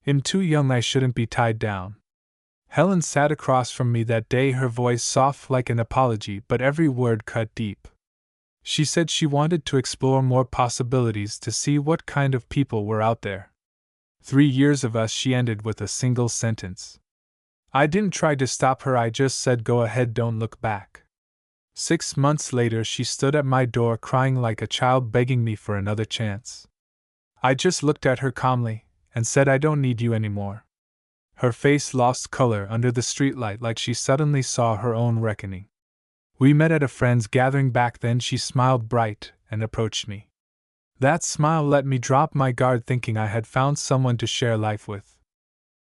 I'm too young, I shouldn't be tied down. Helen sat across from me that day, her voice soft like an apology, but every word cut deep. She said she wanted to explore more possibilities to see what kind of people were out there. 3 years of us, she ended with a single sentence. I didn't try to stop her, I just said go ahead, don't look back. 6 months later, she stood at my door crying like a child, begging me for another chance. I just looked at her calmly and said, I don't need you anymore. Her face lost color under the streetlight like she suddenly saw her own reckoning. We met at a friend's gathering back then. She smiled bright and approached me. That smile let me drop my guard, thinking I had found someone to share life with.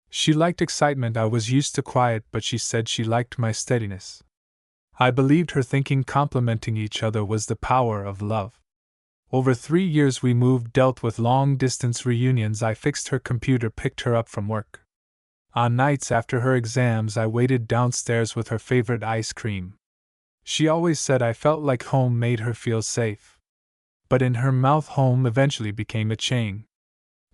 She liked excitement, I was used to quiet, but she said she liked my steadiness. I believed her, thinking complementing each other was the power of love. Over 3 years we moved, dealt with long-distance reunions. I fixed her computer, picked her up from work. On nights after her exams, I waited downstairs with her favorite ice cream. She always said I felt like home made her feel safe. But in her mouth, home eventually became a chain.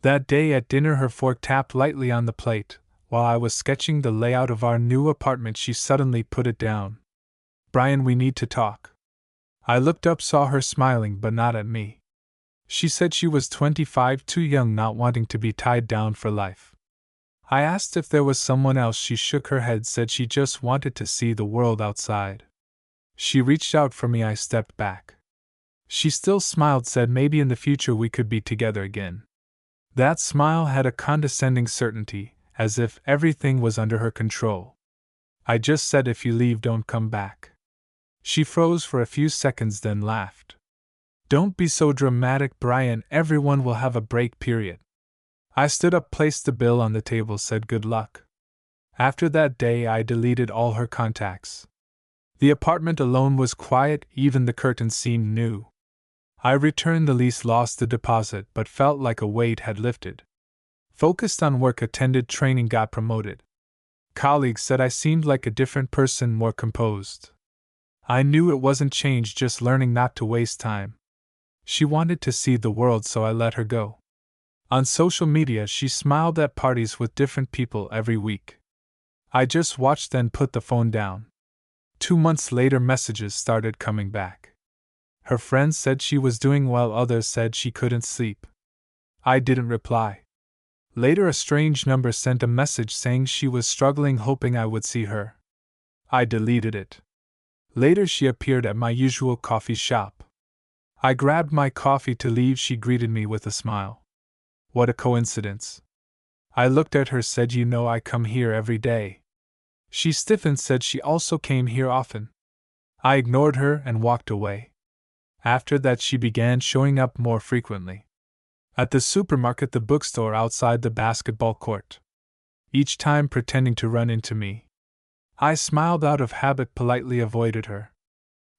That day at dinner, her fork tapped lightly on the plate. While I was sketching the layout of our new apartment, she suddenly put it down. Brian, we need to talk. I looked up, saw her smiling, but not at me. She said she was 25, too young, not wanting to be tied down for life. I asked if there was someone else. She shook her head, said she just wanted to see the world outside. She reached out for me, I stepped back. She still smiled, said maybe in the future we could be together again. That smile had a condescending certainty, as if everything was under her control. I just said, if you leave, don't come back. She froze for a few seconds, then laughed. Don't be so dramatic, Brian, everyone will have a break period. I stood up, placed the bill on the table, said good luck. After that day I deleted all her contacts. The apartment alone was quiet, even the curtains seemed new. I returned the lease, lost the deposit, but felt like a weight had lifted. Focused on work, attended training, got promoted. Colleagues said I seemed like a different person, more composed. I knew it wasn't change, just learning not to waste time. She wanted to see the world, so I let her go. On social media, she smiled at parties with different people every week. I just watched, then put the phone down. 2 months later, messages started coming back. Her friends said she was doing well, others said she couldn't sleep. I didn't reply. Later, a strange number sent a message saying she was struggling, hoping I would see her. I deleted it. Later, she appeared at my usual coffee shop. I grabbed my coffee to leave. She greeted me with a smile. What a coincidence. I looked at her, said, you know I come here every day. She stiffened, said she also came here often. I ignored her and walked away. After that, she began showing up more frequently. At the supermarket, the bookstore, outside the basketball court. Each time pretending to run into me. I smiled out of habit, politely avoided her.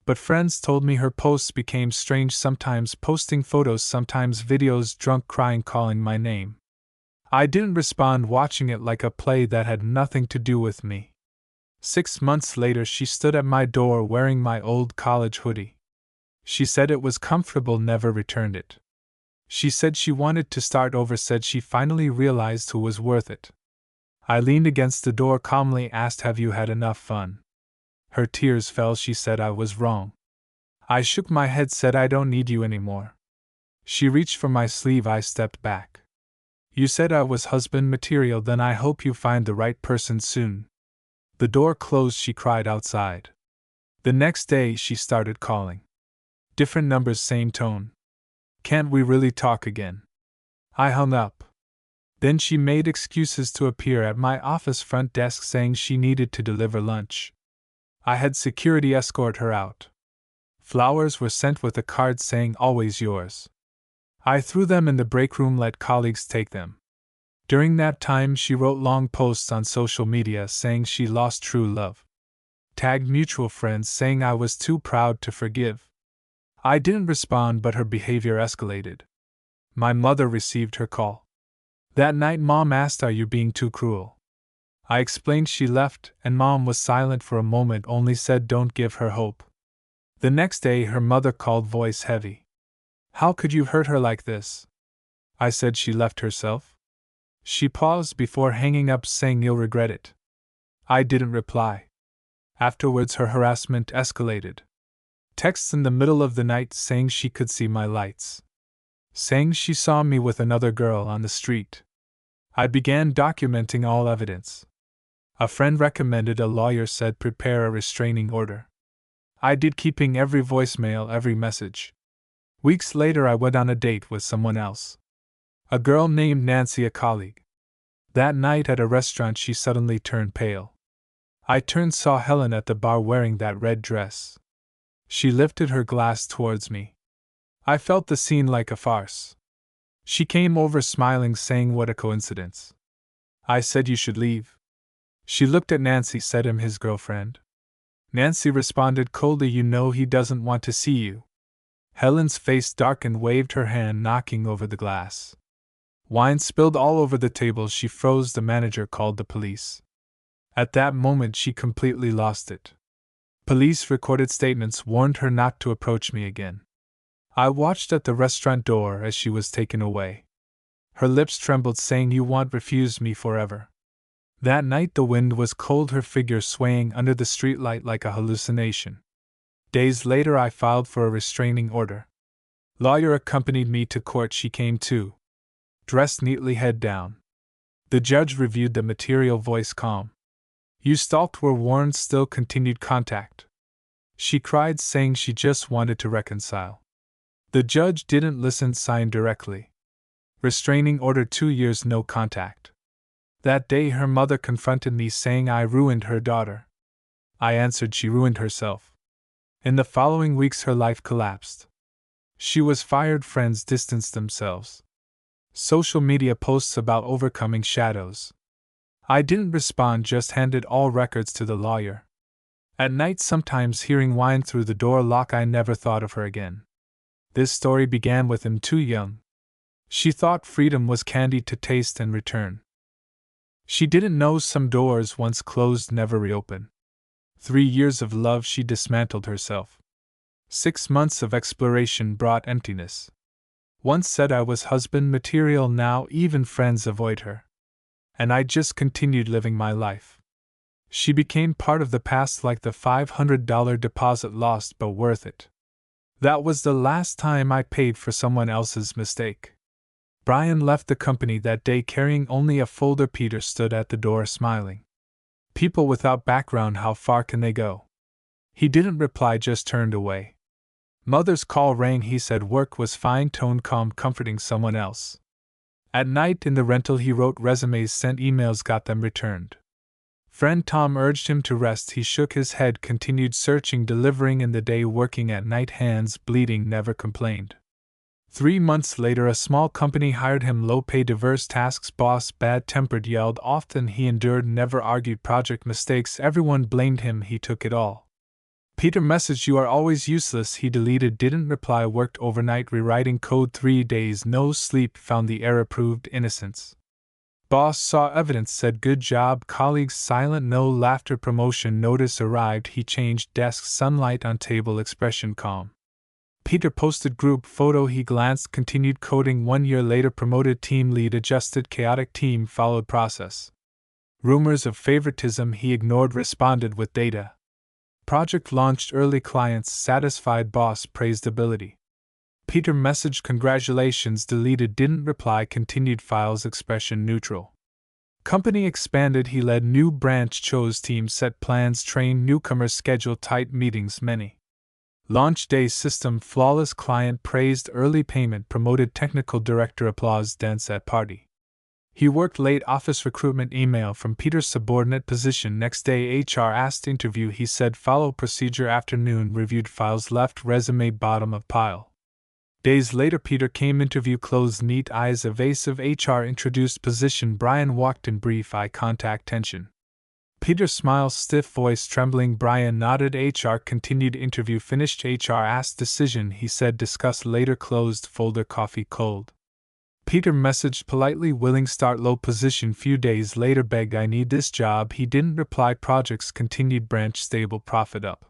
But friends told me her posts became strange, sometimes posting photos, sometimes videos, drunk, crying, calling my name. I didn't respond, watching it like a play that had nothing to do with me. 6 months later, she stood at my door wearing my old college hoodie. She said it was comfortable, never returned it. She said she wanted to start over, said she finally realized who was worth it. I leaned against the door, calmly asked, have you had enough fun? Her tears fell, she said I was wrong. I shook my head, said I don't need you anymore. She reached for my sleeve, I stepped back. You said I was husband material, then I hope you find the right person soon. The door closed, she cried outside. The next day she started calling. Different numbers, same tone. Can't we really talk again? I hung up. Then she made excuses to appear at my office front desk, saying she needed to deliver lunch. I had security escort her out. Flowers were sent with a card saying always yours. I threw them in the break room, let colleagues take them. During that time, she wrote long posts on social media saying she lost true love. Tagged mutual friends, saying I was too proud to forgive. I didn't respond, but her behavior escalated. My mother received her call. That night, Mom asked, are you being too cruel? I explained. She left, and Mom was silent for a moment, only said don't give her hope. The next day her mother called, voice heavy. How could you hurt her like this? I said she left herself. She paused before hanging up, saying you'll regret it. I didn't reply. Afterwards, her harassment escalated. Texts in the middle of the night saying she could see my lights. Saying she saw me with another girl on the street. I began documenting all evidence. A friend recommended a lawyer, said prepare a restraining order. I did, keeping every voicemail, every message. Weeks later, I went on a date with someone else. A girl named Nancy, a colleague. That night at a restaurant, she suddenly turned pale. I turned, saw Helen at the bar wearing that red dress. She lifted her glass towards me. I felt the scene like a farce. She came over smiling, saying what a coincidence. I said you should leave. She looked at Nancy, said I'm his girlfriend. Nancy responded coldly, you know he doesn't want to see you. Helen's face darkened, waved her hand, knocking over the glass. Wine spilled all over the table. She froze. The manager called the police. At that moment, she completely lost it. Police recorded statements warned her not to approach me again. I watched at the restaurant door as she was taken away. Her lips trembled, saying you won't refuse me forever. That night the wind was cold, her figure swaying under the streetlight like a hallucination. Days later I filed for a restraining order. Lawyer accompanied me to court. She came too. Dressed neatly, head down. The judge reviewed the material, voice calm. You stalked, were warned, still continued contact. She cried, saying she just wanted to reconcile. The judge didn't listen, signed directly. Restraining order, 2 years, no contact. That day her mother confronted me, saying I ruined her daughter. I answered she ruined herself. In the following weeks her life collapsed. She was fired, friends distanced themselves. Social media posts about overcoming shadows. I didn't respond, just handed all records to the lawyer. At night, sometimes hearing wine through the door lock, I never thought of her again. This story began with him too young. She thought freedom was candy to taste and return. She didn't know some doors once closed never reopen. 3 years of love, she dismantled herself. 6 months of exploration brought emptiness. Once said I was husband material, now even friends avoid her. And I just continued living my life. She became part of the past, like the $500 deposit, lost but worth it. That was the last time I paid for someone else's mistake. Brian left the company that day carrying only a folder. Peter stood at the door smiling. People without background, how far can they go? He didn't reply, just turned away. Mother's call rang. He said work was fine, tone calm, comforting someone else. At night in the rental he wrote resumes, sent emails, got them returned. Friend Tom urged him to rest. He shook his head, continued searching, delivering in the day, working at night, hands bleeding, never complained. 3 months later a small company hired him, low pay, diverse tasks, boss bad-tempered, yelled often. He endured, never argued. Project mistakes, everyone blamed him, he took it all. Peter messaged you are always useless, he deleted, didn't reply, worked overnight rewriting code, 3 days no sleep, found the error, proved innocence. Boss saw evidence, said good job, colleagues silent, no laughter. Promotion notice arrived, he changed desk, sunlight on table, expression calm. Peter posted group photo, he glanced, continued coding. 1 year later promoted, team lead, adjusted, chaotic team followed process. Rumors of favoritism he ignored, responded with data. Project launched early, clients satisfied, boss praised ability. Peter messaged congratulations, deleted, didn't reply, continued files, expression neutral. Company expanded, he led new branch, chose team, set plans, trained newcomers, schedule tight meetings, many. Launch day system flawless, client praised, early payment, promoted technical director, applause, dance at party. He worked late, office recruitment, email from Peter's subordinate, position next day, HR asked, interview, he said follow procedure, afternoon reviewed files, left resume bottom of pile. Days later Peter came, interview closed, neat eyes evasive, HR introduced position, Brian walked in, brief eye contact, tension. Peter smiles, stiff voice trembling, Brian nodded, HR continued, interview finished, HR asked decision, he said discuss later, closed folder, coffee cold. Peter messaged politely, willing start, low position, few days later begged I need this job, he didn't reply, projects continued, branch stable, profit up.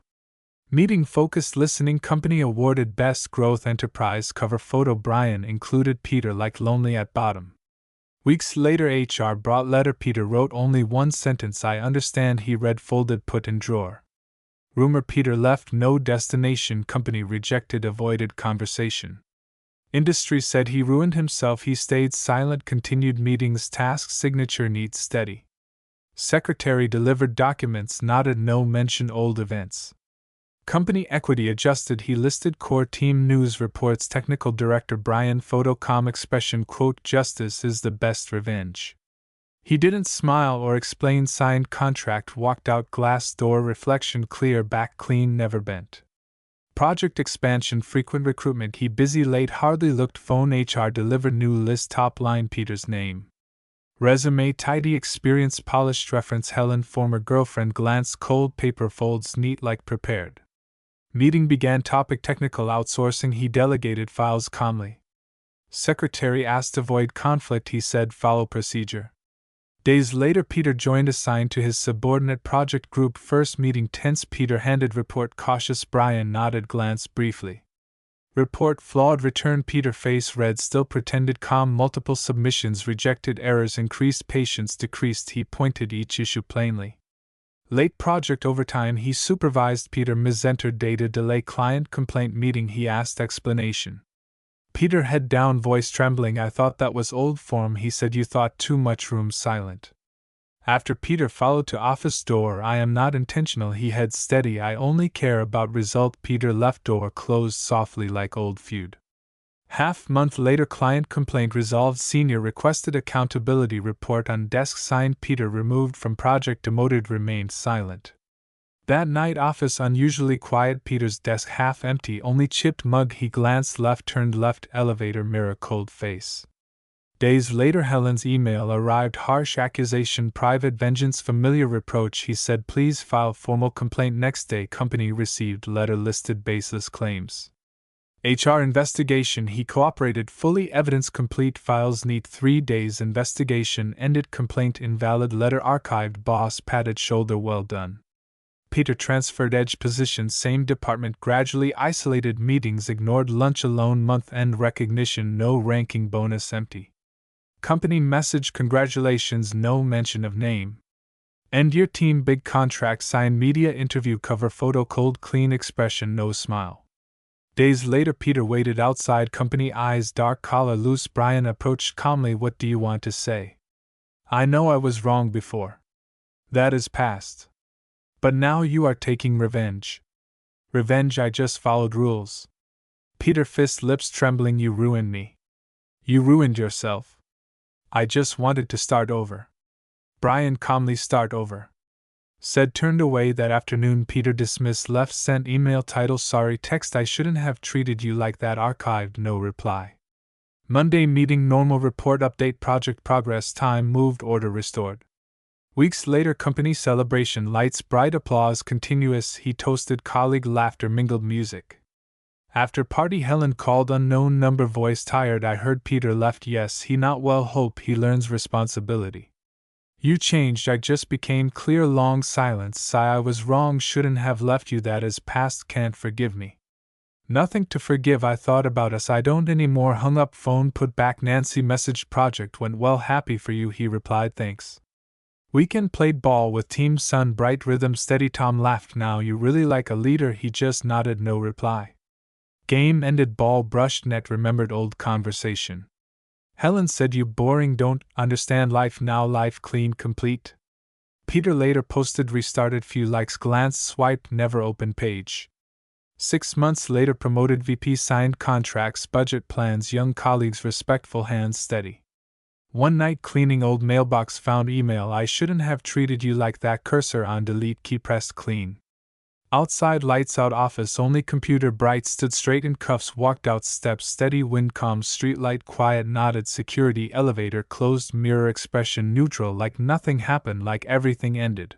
Meeting focused, listening, company awarded best growth enterprise, cover photo, Brian included Peter like lonely at bottom. Weeks later, HR brought letter. Peter wrote only one sentence. I understand. He read, folded, put in drawer. Rumor. Peter left, no destination. Company rejected, avoided conversation. Industry said he ruined himself. He stayed silent, continued meetings, tasks, signature neat, steady. Secretary delivered documents, nodded, no mention old events. Company equity adjusted. He listed core team news reports. Technical director Brian photocom expression, quote, justice is the best revenge. He didn't smile or explain. Signed contract, walked out. Glass door reflection, clear, back clean, never bent. Project expansion, frequent recruitment. He busy, late, hardly looked. Phone. HR delivered new list. Top line, Peter's name. Resume, tidy, experience, polished. Reference, Helen, former girlfriend. Glance, cold. Paper folds, neat, like prepared. Meeting began. Topic, technical outsourcing. He delegated files calmly. Secretary asked, avoid conflict. He said, follow procedure. Days later, Peter joined, assigned to his subordinate project group. First meeting tense. Peter handed report, cautious. Brian nodded, glanced briefly. Report flawed, returned. Peter face red, still pretended calm. Multiple submissions rejected, errors increased, patience decreased. He pointed each issue plainly. Late project overtime. He supervised. Peter misentered data, delay, client complaint. Meeting. He asked explanation. Peter head down, voice trembling. I thought that was old form. He said, you thought too much. Room silent. After Peter followed to office door. I am not intentional. He head steady. I only care about result. Peter left, door closed softly like old feud. Half month later, client complaint resolved. Senior requested accountability report on desk. Signed. Peter removed from project, demoted, remained silent. That night, office unusually quiet. Peter's desk half empty, only chipped mug. He glanced left, turned left, elevator, mirror, cold face. Days later, Helen's email arrived, harsh accusation, private vengeance, familiar reproach. He said, please file formal complaint. Next day, company received letter, listed baseless claims. HR investigation. He cooperated fully, evidence complete, files neat. 3 days, investigation ended, complaint invalid, letter archived, boss patted shoulder, well done. Peter transferred, edge position, same department, gradually isolated, meetings ignored, lunch alone, month-end recognition, no ranking, bonus empty. Company message, congratulations, no mention of name. End year team, big contract, signed, media interview cover photo, cold clean expression, no smile. Days later, Peter waited outside, company, eyes dark, collar loose. Brian approached calmly, what do you want to say? I know I was wrong before. That is past. But now you are taking revenge. Revenge? I just followed rules. Peter fist, lips trembling, you ruined me. You ruined yourself. I just wanted to start over. Brian calmly, start over. Said, turned away. That afternoon, Peter dismissed, left, sent email title, sorry, text, I shouldn't have treated you like that, archived, no reply. Monday meeting, normal report, update, project progress, time moved, order restored. Weeks later, company celebration, lights bright, applause continuous. He toasted, colleague, laughter mingled, music. After party, Helen called, unknown number, voice tired. I heard Peter left, yes, he not well, hope he learns responsibility. You changed, I just became clear, long silence, sigh, I was wrong, shouldn't have left you, that is past, can't forgive me. Nothing to forgive, I thought about us, I don't anymore, hung up phone, put back, Nancy messaged, project went well, happy for you, he replied, thanks. Weekend played ball with team, sun bright, rhythm steady, Tom laughed, now you really like a leader, he just nodded, no reply. Game ended, ball brushed net, remembered old conversation. Helen said, you boring, don't understand life now, life clean, complete. Peter later posted, restarted, few likes, glance, swipe, never open page. 6 months later, promoted VP, signed contracts, budget plans, young colleagues, respectful, hands steady. One night cleaning old mailbox, found email, I shouldn't have treated you like that, cursor on delete, key pressed, clean. Outside, lights out, office only, computer bright, stood straight in cuffs, walked out, steps steady, wind calm, street light quiet, nodded, security, elevator closed, mirror expression neutral, like nothing happened, like everything ended.